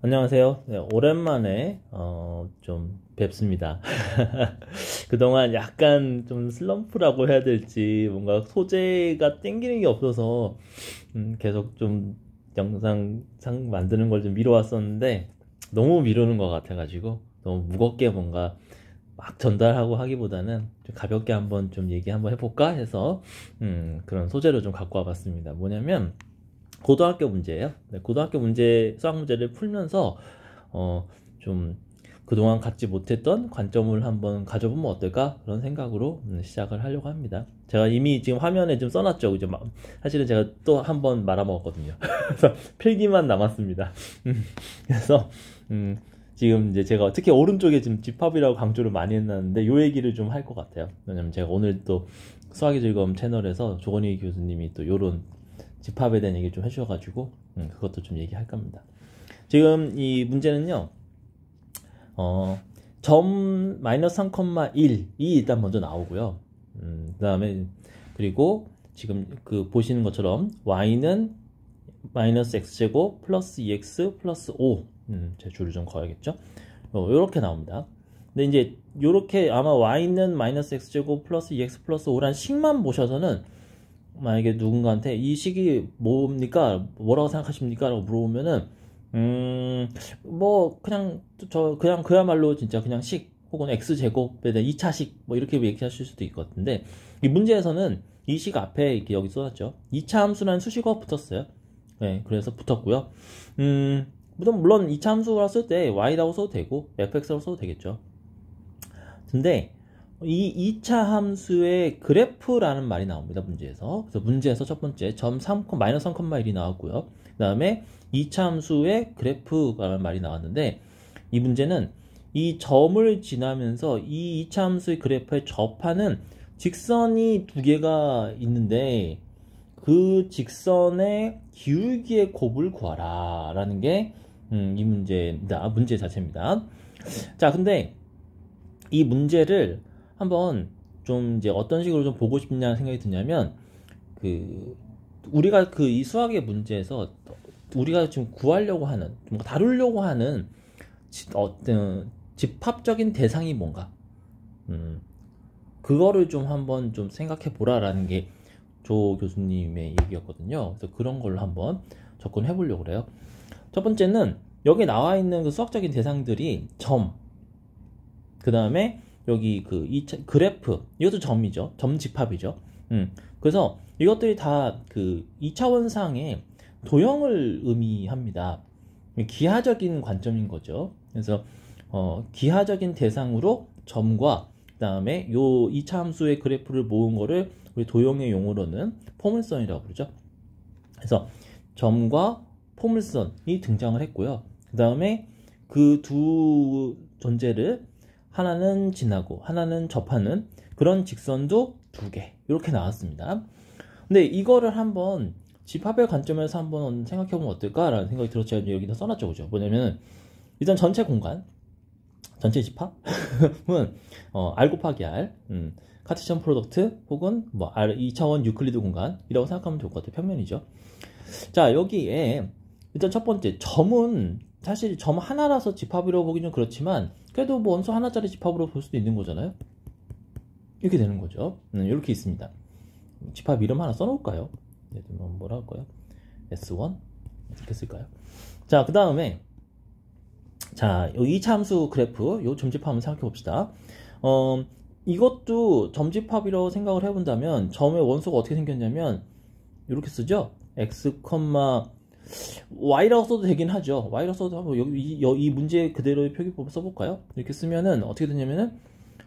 안녕하세요. 네, 오랜만에 좀 뵙습니다. 그동안 약간 좀 슬럼프라고 해야 될지 뭔가 소재가 땡기는 게 없어서 계속 좀 영상상 만드는 걸 좀 미뤄왔었는데 너무 미루는 것 같아가지고 너무 무겁게 뭔가 막 전달하고 하기보다는 좀 가볍게 한번 좀 얘기 한번 해볼까 해서 그런 소재로 좀 갖고 와봤습니다. 뭐냐면 고등학교 문제예요. 네, 고등학교 문제, 수학 문제를 풀면서 좀 그동안 갖지 못했던 관점을 한번 가져보면 어떨까? 그런 생각으로 시작을 하려고 합니다. 제가 이미 지금 화면에 좀 써놨죠. 이제 사실은 제가 또 한 번 말아먹었거든요. 그래서 필기만 남았습니다. 그래서 지금 이제 제가 특히 오른쪽에 지금 집합이라고 강조를 많이 했는데 요 얘기를 좀 할 것 같아요. 왜냐면 제가 오늘 또 수학의 즐거움 채널에서 조건희 교수님이 또 요런 집합에 대한 얘기를 좀 해주셔가지고 그것도 좀 얘기할 겁니다. 지금 이 문제는요, 점 마이너스 3,1이 일단 먼저 나오고요. 그 다음에 그리고 지금 그 보시는 것처럼 y는 마이너스 x제곱 플러스 2x 플러스 5. 제 줄을 좀 그어야겠죠. 요렇게 나옵니다. 근데 이제 요렇게 아마 y는 마이너스 x제곱 플러스 2x 플러스 5란 식만 보셔서는 만약에 누군가한테 이 식이 뭡니까? 뭐라고 생각하십니까? 라고 물어보면은 뭐 그냥 그냥 그야말로 진짜 그냥 식 혹은 x제곱에 대한 2차식 뭐 이렇게 얘기하실 수도 있거든요. 이 문제에서는 이 식 앞에 이렇게 여기 써놨죠. 2차 함수라는 수식어가 붙었어요. 네, 그래서 붙었고요. 물론 2차 함수라고 쓸 때 y라고 써도 되고 fx라고 써도 되겠죠. 근데 이 2차 함수의 그래프라는 말이 나옵니다. 문제에서. 그래서 문제에서 첫 번째 점 3, 마이너스 3,1이 나왔고요. 그 다음에 2차 함수의 그래프라는 말이 나왔는데 이 문제는 이 점을 지나면서 이 2차 함수의 그래프에 접하는 직선이 두 개가 있는데 그 직선의 기울기의 곱을 구하라 라는 게 이 문제입니다. 문제 자체입니다. 자, 근데 이 문제를 한번 좀 이제 어떤 식으로 좀 보고 싶냐는 생각이 드냐면 그 우리가 그 이 수학의 문제에서 우리가 지금 구하려고 하는 뭔가 다루려고 하는 어떤 집합적인 대상이 뭔가 그거를 좀 한번 좀 생각해 보라라는 게 조 교수님의 얘기였거든요. 그래서 그런 걸로 한번 접근해 보려고 그래요. 첫 번째는 여기 나와 있는 그 수학적인 대상들이 점, 그 다음에 여기 그 그래프, 이것도 점이죠. 점 집합이죠. 그래서 이것들이 다 그 2차원상의 도형을 의미합니다. 기하적인 관점인 거죠. 그래서 기하적인 대상으로 점과 그 다음에 요 2차 함수의 그래프를 모은 거를 우리 도형의 용어로는 포물선이라고 그러죠. 그래서 점과 포물선이 등장을 했고요. 그 다음에 그 두 존재를 하나는 지나고 하나는 접하는 그런 직선도 두 개 이렇게 나왔습니다. 근데 이거를 한번 집합의 관점에서 한번 생각해보면 어떨까라는 생각이 들어서 제가 여기다 써놨죠. 그죠? 뭐냐면 일단 전체 공간, 전체 집합은 R 곱하기 R, 카테시언 프로덕트 혹은 뭐 R 2차원 유클리드 공간이라고 생각하면 좋을 것 같아요. 평면이죠. 자, 여기에 일단 첫 번째 점은 사실 점 하나라서 집합이라고 보기 좀 그렇지만 그래도 뭐 원소 하나짜리 집합으로 볼 수도 있는 거잖아요. 이렇게 되는 거죠. 이렇게 있습니다. 집합 이름 하나 써놓을까요? 뭐라 할까요? S1 이렇게 쓸까요? 자, 그 다음에 자, 이 2차 함수 그래프 요 점집합 한번 생각해 봅시다. 이것도 점집합이라고 생각을 해본다면 점의 원소가 어떻게 생겼냐면 이렇게 쓰죠. x, y라고 써도 되긴 하죠. y라고 써도 하고 여기 이 문제 그대로의 표기법을 써볼까요? 이렇게 쓰면은 어떻게 되냐면은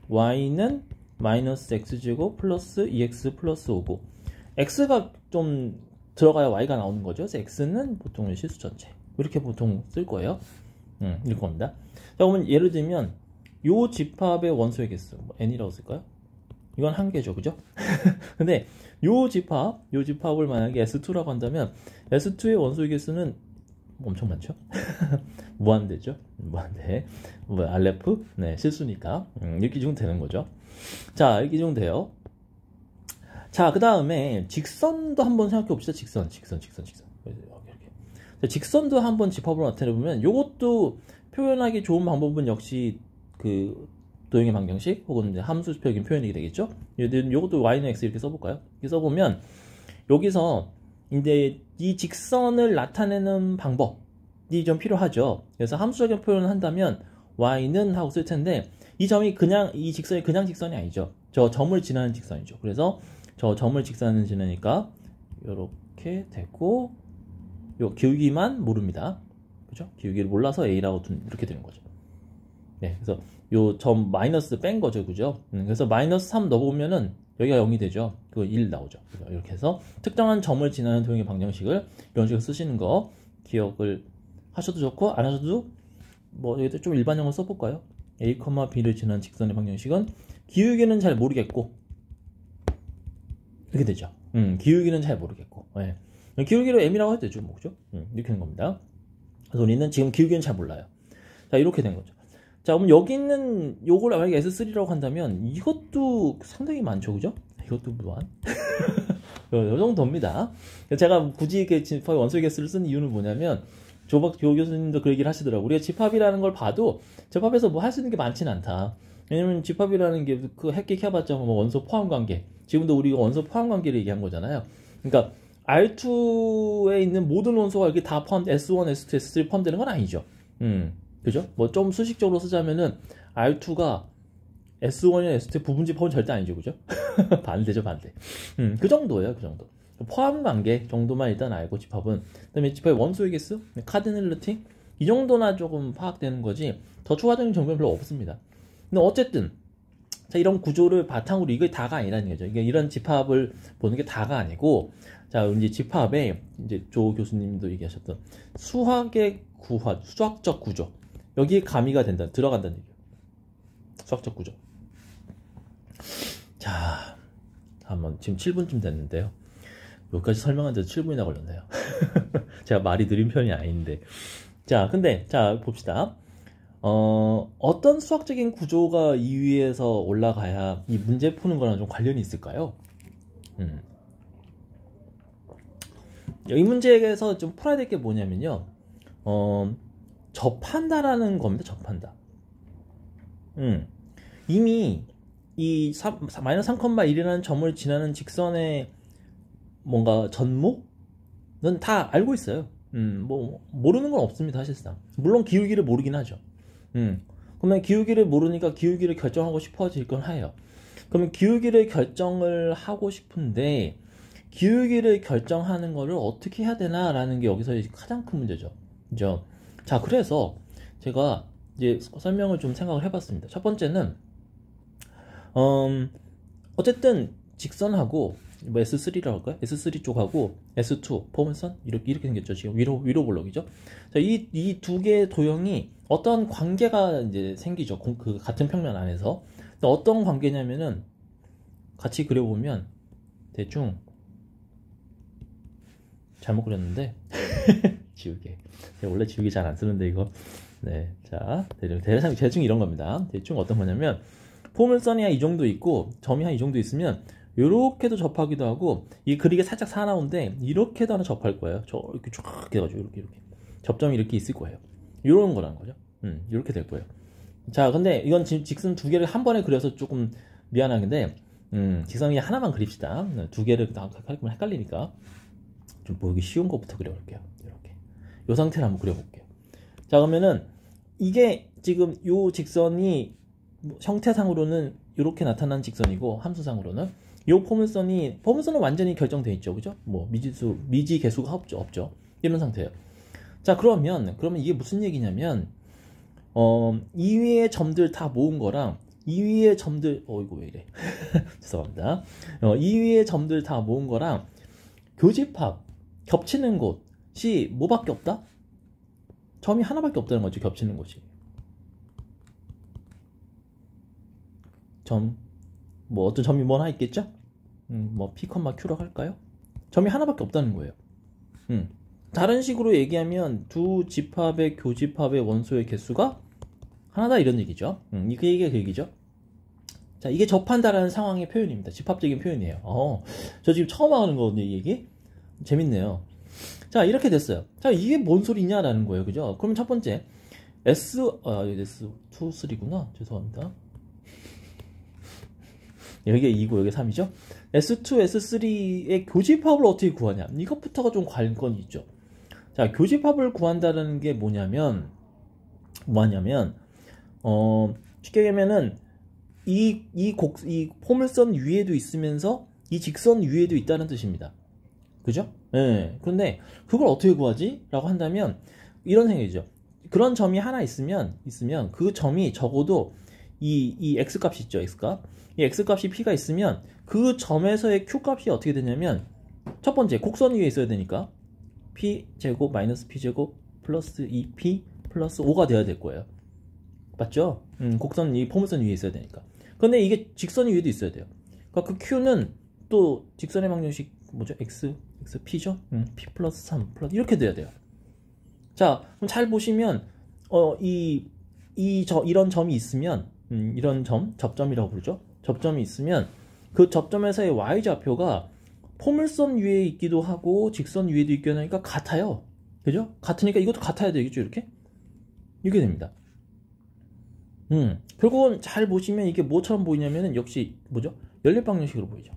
y는 마이너스 x제곱 플러스 2x 플러스 5고 x가 좀 들어가야 y가 나오는 거죠. 그래서 x는 보통 실수 전체 이렇게 보통 쓸 거예요. 이럴 겁니다. 자, 그러면 예를 들면 요 집합의 원소의 개수 뭐 n이라고 쓸까요? 이건 한 개죠, 그죠? 근데 요 집합을 만약에 S2라고 한다면 S2의 원소의 개수는 엄청 많죠? 무한대죠? 무한대. 뭐 알레프? 네, 실수니까. 이렇게 주면 되는 거죠. 자, 이렇게 주면 돼요. 자, 그 다음에 직선도 한번 생각해 봅시다. 직선. 이렇게. 직선도 한번 집합으로 나타내보면 요것도 표현하기 좋은 방법은 역시 그 도형의 방정식 혹은 이제 함수적인 표현이 되겠죠. 요것도 y는 x 이렇게 써볼까요? 이렇게 써보면 여기서 이제 이 직선을 나타내는 방법이 좀 필요하죠. 그래서 함수적인 표현을 한다면 y는 하고 쓸 텐데 이 점이 그냥 이 직선이 그냥 직선이 아니죠. 저 점을 지나는 직선이죠. 그래서 저 점을 직선을 지나니까 이렇게 되고 요 기울기만 모릅니다. 그죠? 기울기를 몰라서 a라고 이렇게 되는 거죠. 네, 그래서 요 점 마이너스 뺀 거죠, 그죠? 그래서 마이너스 3 넣어보면은 여기가 0이 되죠. 그거 1 나오죠. 이렇게 해서 특정한 점을 지나는 도형의 방정식을 이런 식으로 쓰시는 거 기억을 하셔도 좋고 안 하셔도 뭐 여기도 좀 일반형으로 써볼까요? a, b를 지나는 직선의 방정식은 기울기는 잘 모르겠고 이렇게 되죠. 기울기는 잘 모르겠고 네. 기울기를 m이라고 해도 되죠, 뭐 그죠? 이렇게 되는 겁니다. 그래서 우리는 지금 기울기는 잘 몰라요. 자, 이렇게 된 거죠. 자, 그럼 여기 있는 요걸 만약에 S3라고 한다면 이것도 상당히 많죠, 그죠? 이것도 무한. 요 정도입니다. 제가 굳이 이렇게 집합 원소의 개수를 쓴 이유는 뭐냐면 조 교수님도 그 얘기를 하시더라고요. 우리가 집합이라는 걸 봐도 집합에서 뭐 할 수 있는 게 많지는 않다. 왜냐면 집합이라는 게 그 획기해봤자 뭐 원소 포함 관계. 지금도 우리가 원소 포함 관계를 얘기한 거잖아요. 그러니까 R2에 있는 모든 원소가 이렇게 다 포함, S1, S2, S3 포함되는 건 아니죠. 그죠? 뭐 좀 수식적으로 쓰자면은 R2가 S1이나 S2 부분 집합은 절대 아니죠, 그죠? 반대죠, 반대. 그 정도예요, 그 정도. 포함 관계 정도만 일단 알고 집합은. 그다음에 집합의 원소의 개수, 카디널리티 이 정도나 조금 파악되는 거지. 더 추가적인 정보는 별로 없습니다. 근데 어쨌든 자, 이런 구조를 바탕으로 이게 다가 아니라는 거죠. 이게 이런 집합을 보는 게 다가 아니고, 자, 이제 집합에 이제 조 교수님도 얘기하셨던 수학의 구화, 수학적 구조. 여기에 가미가 된다, 들어간다는 얘기예요. 수학적 구조. 자, 한번 지금 7분쯤 됐는데요. 여기까지 설명하는데도 7분이나 걸렸네요. 제가 말이 느린 편이 아닌데. 자, 근데 자 봅시다. 어떤 수학적인 구조가 이 위에서 올라가야 이 문제 푸는 거랑 좀 관련이 있을까요? 이 문제에서 좀 풀어야 될 게 뭐냐면요. 접한다라는 겁니다. 접한다. 이미 이 마이너스 3,1이라는 점을 지나는 직선의 뭔가 전모는 다 알고 있어요. 뭐 모르는 건 없습니다, 사실상. 물론 기울기를 모르긴 하죠. 그러면 기울기를 모르니까 기울기를 결정하고 싶어질 건 해요. 그러면 기울기를 결정을 하고 싶은데 기울기를 결정하는 거를 어떻게 해야 되나라는 게 여기서 가장 큰 문제죠. 그죠? 자, 그래서 제가 이제 설명을 좀 생각을 해봤습니다. 첫 번째는 어쨌든 직선하고 뭐 S3라고 할까요? S3 쪽하고 S2 포물선 이렇게 생겼죠. 지금 위로 볼록이죠. 자, 이 두 개의 도형이 어떤 관계가 이제 생기죠. 그 같은 평면 안에서. 어떤 관계냐면은 같이 그려보면 대충 잘못 그렸는데 지우개. 제가 원래 지우개 잘 안 쓰는데 이거. 네, 자 대충 이런 겁니다. 대충 어떤 거냐면 포물선이 한 이 정도 있고 점이 한 이 정도 있으면 이렇게도 접하기도 하고 이 그리기 살짝 사나운데 이렇게도 하나 접할 거예요. 저 이렇게 쫙 해가지고 이렇게 접점이 이렇게 있을 거예요. 이런 거라는 거죠. 이렇게 될 거예요. 자, 근데 이건 직선 두 개를 한 번에 그려서 조금 미안한데 직선이 하나만 그립시다. 두 개를 다 그리면 헷갈리니까 좀 보기 쉬운 것부터 그려볼게요. 이렇게 이 상태를 한번 그려볼게요. 자, 그러면은 이게 지금 이 직선이 형태상으로는 이렇게 나타난 직선이고 함수상으로는 이 포물선은 완전히 결정돼 있죠, 그죠? 뭐 미지 개수가 없죠. 이런 상태예요. 자, 그러면 이게 무슨 얘기냐면 이 위의 점들 다 모은 거랑 이 위의 점들 이거 왜 이래? 죄송합니다. 이 위의 점들 다 모은 거랑 교집합 겹치는 곳이 뭐밖에 없다? 점이 하나밖에 없다는 거죠. 겹치는 곳이. 뭐 어떤 점이 뭐 하나 있겠죠? 뭐 P, Q라고 할까요? 점이 하나밖에 없다는 거예요. 다른 식으로 얘기하면 두 집합의 교집합의 원소의 개수가 하나다 이런 얘기죠. 이게 그 얘기죠. 자, 이게 접한다라는 상황의 표현입니다. 집합적인 표현이에요. 저 지금 처음 하는 거거든요, 이 얘기. 재밌네요. 자, 이렇게 됐어요. 자, 이게 뭔 소리냐라는 거예요. 그죠? 그럼 첫 번째, S2, 3구나. 죄송합니다. 여기가 2고 여기 3이죠? S2, S3의 교집합을 어떻게 구하냐? 이것부터가 좀 관건이 있죠. 자, 교집합을 구한다는 게 뭐냐면, 쉽게 얘기하면은, 이 포물선 위에도 있으면서, 이 직선 위에도 있다는 뜻입니다. 그죠? 네. 그런데, 그걸 어떻게 구하지? 라고 한다면, 이런 생각이죠. 그런 점이 하나 있으면, 그 점이 적어도, 이 X값이 있죠, X값. 이 X값이 P가 있으면, 그 점에서의 Q값이 어떻게 되냐면, 첫 번째, 곡선 위에 있어야 되니까, P제곱 마이너스 P제곱 플러스 2P 플러스 5가 돼야 될 거예요. 맞죠? 곡선, 이 포물선 위에 있어야 되니까. 근데 이게 직선 위에도 있어야 돼요. 그러니까 그 Q는 또 직선의 방정식, 뭐죠? P죠? P 플러스 3 플러스, 이렇게 돼야 돼요. 자, 그럼 잘 보시면, 이런 점이 있으면, 이런 점, 접점이라고 부르죠? 접점이 있으면, 그 접점에서의 Y좌표가 포물선 위에 있기도 하고, 직선 위에도 있기도 하니까 같아요. 그죠? 같으니까 이것도 같아야 되겠죠, 이렇게? 이렇게 됩니다. 결국은 잘 보시면 이게 뭐처럼 보이냐면은, 역시, 뭐죠? 연립방정식으로 보이죠.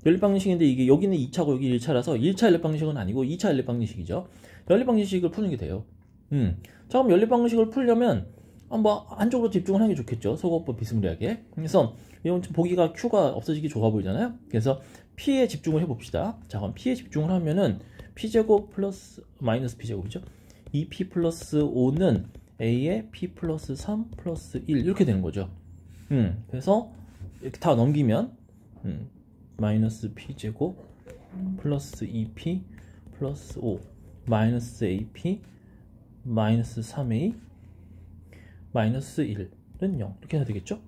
연립방정식인데, 이게 여기는 2차고 여기 1차라서 1차 연립방정식은 아니고 2차 연립방정식이죠. 연립방정식을 푸는 게 돼요. 자, 그럼 연립방정식을 풀려면 뭐 한쪽으로 집중을 하는 게 좋겠죠. 소거법 비스무리하게. 그래서 이건 보기가 Q가 없어지기 좋아 보이잖아요. 그래서 P에 집중을 해봅시다. 자, 그럼 P에 집중을 하면은 P제곱 플러스 마이너스 P제곱이죠. 2P 플러스 5는 A에 P 플러스 3 플러스 1 이렇게 되는 거죠. 그래서 이렇게 다 넘기면 마이너스 P제곱 플러스 2P 플러스 5 마이너스 AP 마이너스 3A 마이너스 1은 0 이렇게 해야 되겠죠?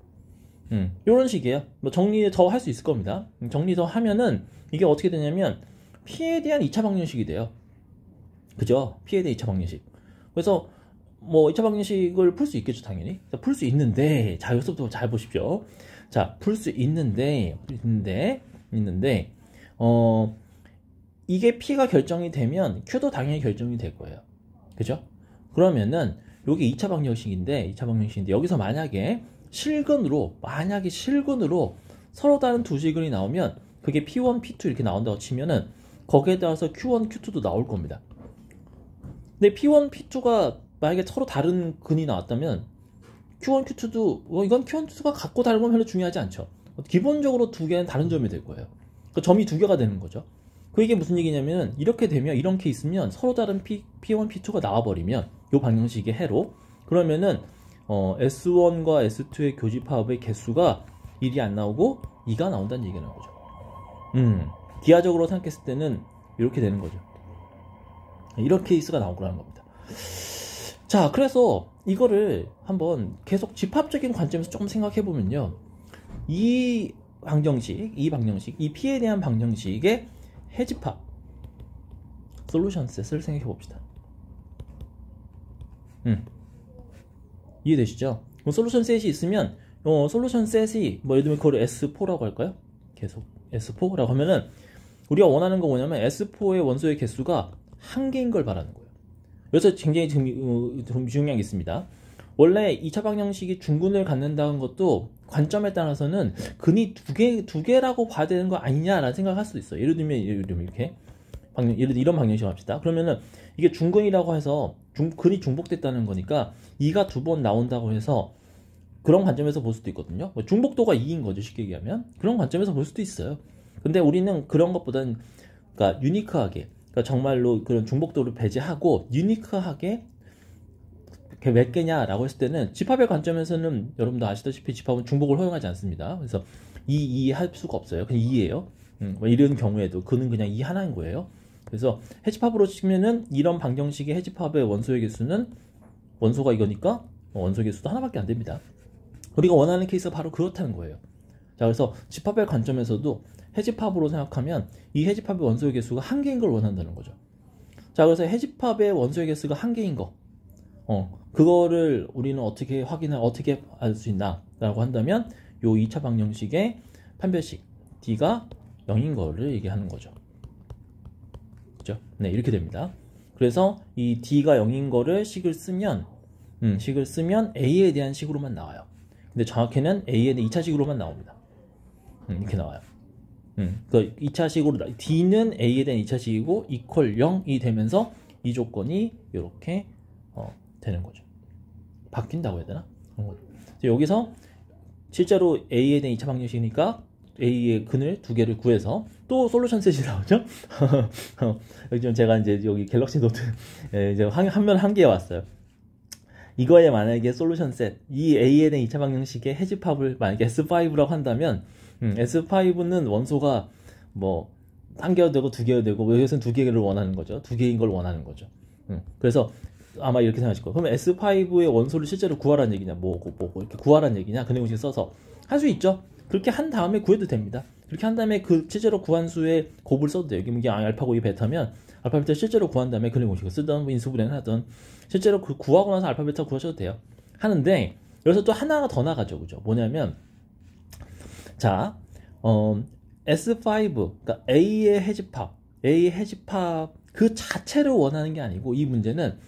이런 식이에요. 뭐 정리 더 할 수 있을 겁니다. 정리 더 하면은 이게 어떻게 되냐면 P에 대한 2차 방정식이 돼요. 그죠? P에 대한 2차 방정식. 그래서 뭐 2차 방정식을 풀 수 있겠죠, 당연히. 풀 수 있는데, 자, 여기서부터 잘 보십시오. 자, 풀 수 있는데, 이게 P가 결정이 되면 Q도 당연히 결정이 될 거예요. 그죠? 그러면은 여기 2차 방정식인데 여기서 만약에 실근으로 서로 다른 두 직근이 나오면 그게 P1, P2 이렇게 나온다고 치면은 거기에 따라서 Q1, Q2도 나올 겁니다. 근데 P1, P2가 만약에 서로 다른 근이 나왔다면 Q1, Q2도 이건 Q1, Q2가 같고 다른 건 별로 중요하지 않죠. 기본적으로 두 개는 다른 점이 될 거예요. 그 점이 두 개가 되는 거죠. 그게 무슨 얘기냐면 이렇게 되면 이런 케이스면 서로 다른 P1, P2가 나와버리면 이 방정식의 해로 그러면은 S1과 S2의 교집합의 개수가 1이 안 나오고 2가 나온다는 얘기가 나오는 거죠. 기하적으로 생각했을 때는 이렇게 되는 거죠. 이런 케이스가 나올 거라는 겁니다. 자, 그래서 이거를 한번 계속 집합적인 관점에서 조금 생각해 보면요. 이 방정식, 이 P에 대한 방정식의 해집합, 솔루션 셋을 생각해 봅시다. 이해되시죠? 솔루션 셋이 있으면, 솔루션 셋이, 예를 들면 그걸 S4라고 할까요? 계속 S4라고 하면은, 우리가 원하는 건 뭐냐면, S4의 원소의 개수가 한 개인 걸 말하는 거예요. 여기서 굉장히 중요한 게 있습니다. 원래 2차 방정식이 중근을 갖는다는 것도 관점에 따라서는 근이 두 개라고 봐야 되는 거 아니냐라는 생각을 할 수도 있어요. 예를 들면 이렇게 예를 들어 이런 방정식을 합시다. 그러면은 이게 중근이라고 해서 근이 중복됐다는 거니까 2가 두 번 나온다고 해서 그런 관점에서 볼 수도 있거든요. 중복도가 2인 거죠, 쉽게 얘기하면. 그런 관점에서 볼 수도 있어요. 근데 우리는 그런 것보다는 그러니까 유니크하게, 그러니까 정말로 그런 중복도를 배제하고 유니크하게 몇 개냐라고 했을 때는 집합의 관점에서는 여러분도 아시다시피 집합은 중복을 허용하지 않습니다. 그래서 2 할 수가 없어요. 그냥 2예요. 이런 경우에도 그는 그냥 2 하나인 거예요. 그래서 해집합으로 치면은 이런 방정식의 해집합의 원소의 개수는 원소가 이거니까 원소 개수도 하나밖에 안 됩니다. 우리가 원하는 케이스가 바로 그렇다는 거예요. 자, 그래서 집합의 관점에서도 해집합으로 생각하면 이 해집합의 원소의 개수가 한 개인 걸 원한다는 거죠. 자, 그래서 해집합의 원소의 개수가 한 개인 거, 그거를 우리는 어떻게 알 수 있나 라고 한다면 요 2차 방정식의 판별식 D가 0인 거를 얘기하는 거죠. 거죠. 네, 이렇게 됩니다. 그래서 이 D가 0인 거를 식을 쓰면 A에 대한 식으로만 나와요. 근데 정확히는 A에 대한 2차식으로만 나옵니다. 이렇게 나와요. 그 2차식으로 D는 A에 대한 2차식이고 이퀄 0이 되면서 이 조건이 이렇게 되는 거죠. 바뀐다고 해야 되나? 여기서 실제로 A에 대한 2차 방정식이니까 A의 근을 두 개를 구해서 또 솔루션 셋이 나오죠. 지금 제가 이제 여기 갤럭시 노트 이제 화면 한 개에 왔어요. 이거에 만약에 솔루션 셋, 이 A에 대한 2차 방정식의 해집합을 만약에 S5라고 한다면 S5는 원소가 뭐 한 개가 되고 두 개가 되고 여기서는 두 개를 원하는 거죠. 두 개인 걸 원하는 거죠. 그래서 아마 이렇게 생각하실 거예요. 그러면 S5의 원소를 실제로 구하라는 얘기냐, 뭐 이렇게 구하라는 얘기냐, 그 내용식 써서 할 수 있죠. 그렇게 한 다음에 구해도 됩니다. 그렇게 한 다음에 그 실제로 구한 수의 곱을 써도 돼요. 이게 알파고 이 베타면 알파 베타 실제로 구한 다음에 그 내용식을 쓰던 뭐 인수분해를 하던 실제로 그 구하고 나서 알파 베타 구하셔도 돼요. 하는데 여기서 또 하나가 더 나가죠, 그죠? 뭐냐면 자, S5, 그러니까 A의 해집합 그 자체를 원하는 게 아니고 이 문제는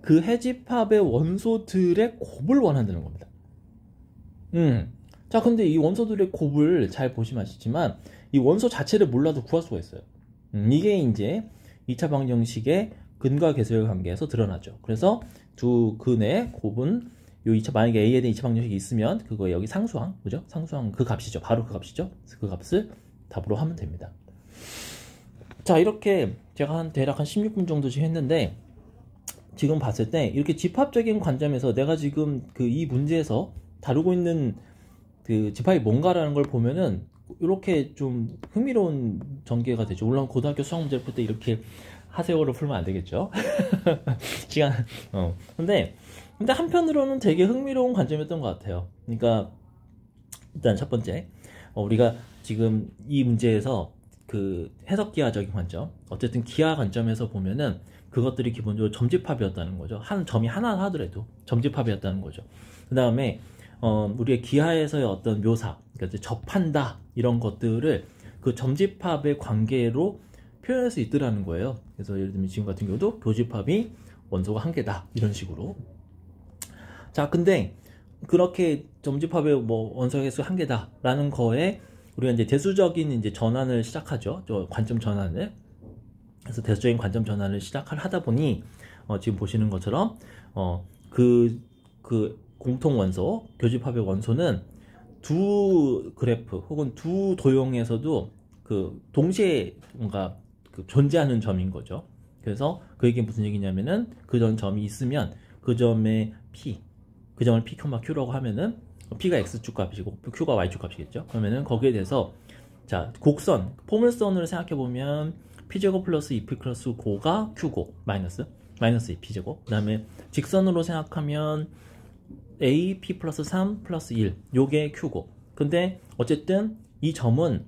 그 해집합의 원소들의 곱을 원한다는 겁니다. 자, 근데 이 원소들의 곱을 잘 보시면 아시지만 이 원소 자체를 몰라도 구할 수가 있어요. 이게 이제 2차 방정식의 근과 계수의 관계에서 드러나죠. 그래서 두 근의 곱은 요 2차 만약에 A에 대한 2차 방정식이 있으면 그거 여기 상수항, 그죠? 상수항 그 값이죠. 바로 그 값이죠. 그 값을 답으로 하면 됩니다. 자, 이렇게 제가 대략 한 16분 정도씩 했는데 지금 봤을 때 이렇게 집합적인 관점에서 내가 지금 그 이 문제에서 다루고 있는 그 집합이 뭔가라는 걸 보면은 이렇게 좀 흥미로운 전개가 되죠. 물론 고등학교 수학 문제를 풀 때 이렇게 하세요로 풀면 안 되겠죠. 시간. 근데 한편으로는 되게 흥미로운 관점이었던 것 같아요. 그러니까 일단 첫 번째, 우리가 지금 이 문제에서 그 해석 기하적인 관점, 어쨌든 기하 관점에서 보면은 그것들이 기본적으로 점집합이었다는 거죠. 한 점이 하나 하더라도 점집합이었다는 거죠. 그 다음에 우리의 기하에서의 어떤 묘사, 그러니까 접한다 이런 것들을 그 점집합의 관계로 표현할 수 있더라는 거예요. 그래서 예를 들면 지금 같은 경우도 교집합이 원소가 한 개다 이런 식으로. 자, 근데 그렇게 점집합의 뭐 원소 개수 한 개다라는 거에 우리가 이제 대수적인 이제 전환을 시작하죠. 저 관점 전환을. 그래서 대수적인 관점 전환을 하다 보니 지금 보시는 것처럼 그 공통 원소, 교집합의 원소는 두 그래프 혹은 두 도형에서도 그 동시에 뭔가 그 존재하는 점인 거죠. 그래서 그 얘기는 무슨 얘기냐면은 그 점이 있으면 그 점의 P, 그 점을 P, Q라고 하면은 P가 X축 값이고 Q가 Y축 값이겠죠. 그러면은 거기에 대해서 자, 곡선, 포물선으로 생각해 보면 P제곱 플러스 2P 플러스 고가 Q고 마이너스 2P제곱. 그 다음에 직선으로 생각하면 A, P 플러스 3 플러스 1 요게 Q고. 근데 어쨌든 이 점은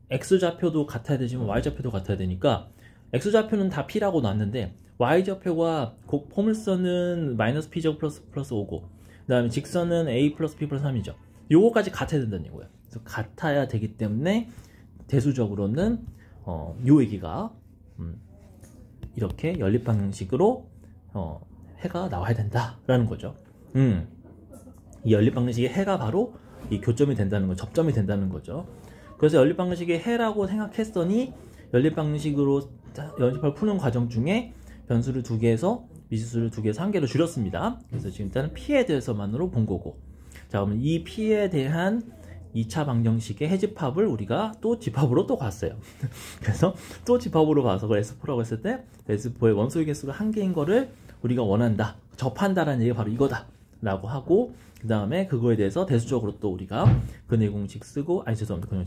X좌표도 같아야 되지만 Y좌표도 같아야 되니까 X좌표는 다 P라고 놨는데 Y좌표가 포물선은 마이너스 P제곱 플러스 5고 그 다음에 직선은 A 플러스 P 플러스 3이죠. 요거까지 같아야 된다는 얘기예요. 그래서 같아야 되기 때문에 대수적으로는 요 얘기가 이렇게 연립방식으로 해가 나와야 된다라는 거죠. 이 연립방식의 해가 바로 이 교점이 된다는 거, 접점이 된다는 거죠. 그래서 연립방식의 해라고 생각했더니 연립방식으로 연립을 푸는 과정 중에 변수를 두 개에서 미지수를 두 개에서 한 개로 줄였습니다. 그래서 지금 일단은 P에 대해서만으로 본 거고. 자, 그러면 이 P에 대한 2차 방정식의 해집합을 우리가 또 집합으로 또 봤어요. 그래서 또 집합으로 봐서 그 S4라고 했을 때 S4의 원소의 개수가 한 개인 거를 우리가 원한다, 접한다라는 얘기가 바로 이거다 라고 하고, 그 다음에 그거에 대해서 대수적으로 또 우리가 근의 공식 쓰고, 죄송합니다.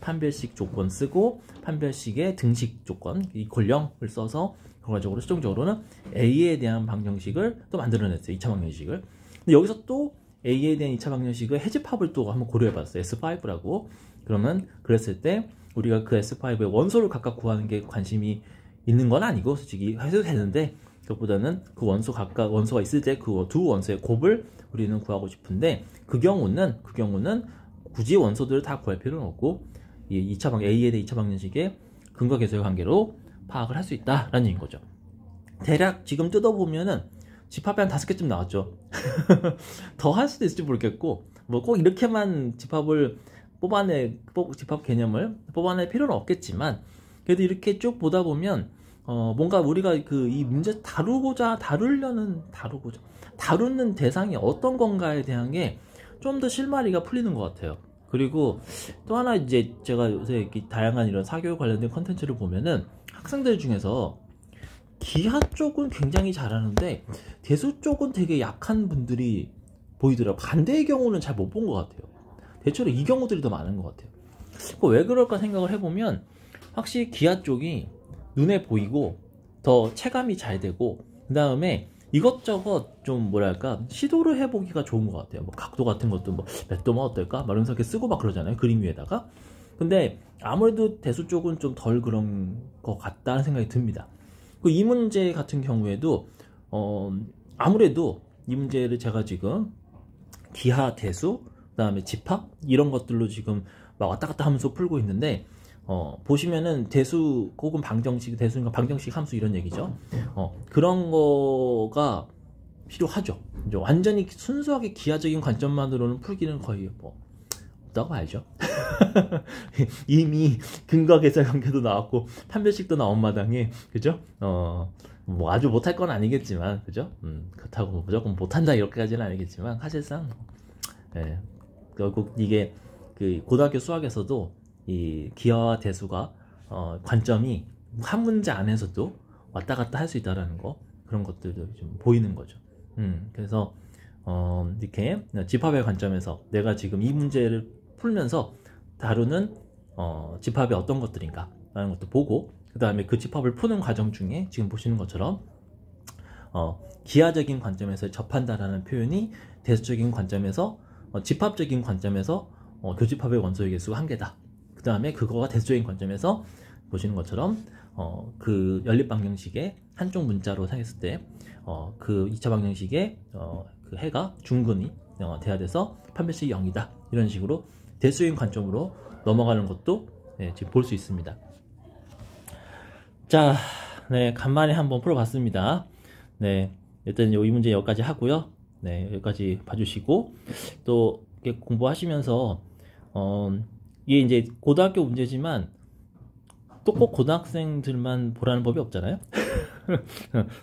판별식 조건 쓰고, 판별식의 등식 조건 이퀄 0을 써서 결과적으로 최종적으로는 A에 대한 방정식을 또 만들어냈어요. 2차 방정식을. 근데 여기서 또 A에 대한 2차 방정식의 해집합을 또 한번 고려해봤어요. S5라고. 그러면 그랬을 때 우리가 그 S5의 원소를 각각 구하는 게 관심이 있는 건 아니고 솔직히 해도 되는데, 그것보다는 그 원소 각각 원소가 있을 때 그 두 원소의 곱을 우리는 구하고 싶은데, 그 경우는 굳이 원소들을 다 구할 필요는 없고 이 A에 대한 2차 방정식의 근과 계수의 관계로 파악을 할 수 있다라는 얘기인 거죠. 대략 지금 뜯어보면은 집합이 한 5개쯤 나왔죠. 더 할 수도 있을지 모르겠고, 뭐 꼭 이렇게만 집합 개념을 뽑아낼 필요는 없겠지만, 그래도 이렇게 쭉 보다 보면, 뭔가 우리가 이 문제 다루는 대상이 어떤 건가에 대한 게 좀 더 실마리가 풀리는 것 같아요. 그리고 또 하나 이제 제가 요새 이렇게 다양한 이런 사교육 관련된 컨텐츠를 보면은 학생들 중에서 기하 쪽은 굉장히 잘하는데 대수 쪽은 되게 약한 분들이 보이더라고요. 반대의 경우는 잘 못 본 것 같아요. 대체로 이 경우들이 더 많은 것 같아요. 왜 그럴까 생각을 해보면 확실히 기하 쪽이 눈에 보이고 더 체감이 잘 되고, 그 다음에 이것저것 좀 뭐랄까 시도를 해보기가 좋은 것 같아요. 뭐 각도 같은 것도 뭐 몇 도면 어떨까? 막 이러면서 이렇게 쓰고 막 그러잖아요. 그림 위에다가. 근데 아무래도 대수 쪽은 좀 덜 그런 것 같다는 생각이 듭니다. 이 문제 같은 경우에도 아무래도 이 문제를 제가 지금 기하, 대수, 그 다음에 집합 이런 것들로 지금 막 왔다 갔다 하면서 풀고 있는데, 보시면은 대수 혹은 방정식, 대수니까 방정식 함수 이런 얘기죠. 그런 거가 필요하죠. 이제 완전히 순수하게 기하적인 관점만으로는 풀기는 거의 뭐 없다고 봐야죠. 이미 근거 계산 관계도 나왔고 판별식도 나온 마당에, 그죠? 뭐 아주 못할 건 아니겠지만, 그죠? 그렇다고 뭐 무조건 못한다 이렇게까지는 아니겠지만, 사실상 결국 이게 고등학교 수학에서도 이 기하와 대수가 관점이 한 문제 안에서도 왔다 갔다 할 수 있다라는 거, 그런 것들도 좀 보이는 거죠. 그래서 이렇게 집합의 관점에서 내가 지금 이 문제를 풀면서 다루는 집합이 어떤 것들인가 라는 것도 보고, 그 다음에 그 집합을 푸는 과정 중에 지금 보시는 것처럼 기하적인 관점에서 접한다라는 표현이 대수적인 관점에서 집합적인 관점에서 교집합의 원소의 개수가 1개다. 그 다음에 그거가 대수적인 관점에서 보시는 것처럼 그 연립 방정식의 한쪽 문자로 사용했을 때 그 2차 방정식의 그 해가 중근이 돼야 돼서 판별식이 0이다. 이런 식으로 대수적인 관점으로 넘어가는 것도 지금 볼 수 있습니다. 자, 간만에 한번 풀어봤습니다. 일단 이 문제 여기까지 하고요. 여기까지 봐주시고, 또 이렇게 공부하시면서 이게 이제 고등학교 문제지만 또 꼭 고등학생들만 보라는 법이 없잖아요.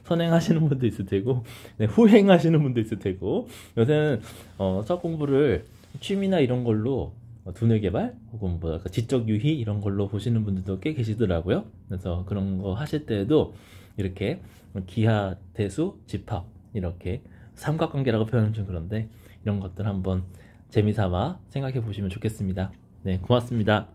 선행하시는 분도 있을 테고, 후행하시는 분도 있을 테고, 요새는 수학 공부를 취미나 이런 걸로 두뇌 개발 혹은 뭐 지적 유희 이런 걸로 보시는 분들도 꽤 계시더라고요. 그래서 그런 거 하실 때에도 이렇게 기하, 대수, 집합 이렇게 삼각관계라고 표현은 좀 그런데, 이런 것들 한번 재미삼아 생각해 보시면 좋겠습니다. 고맙습니다.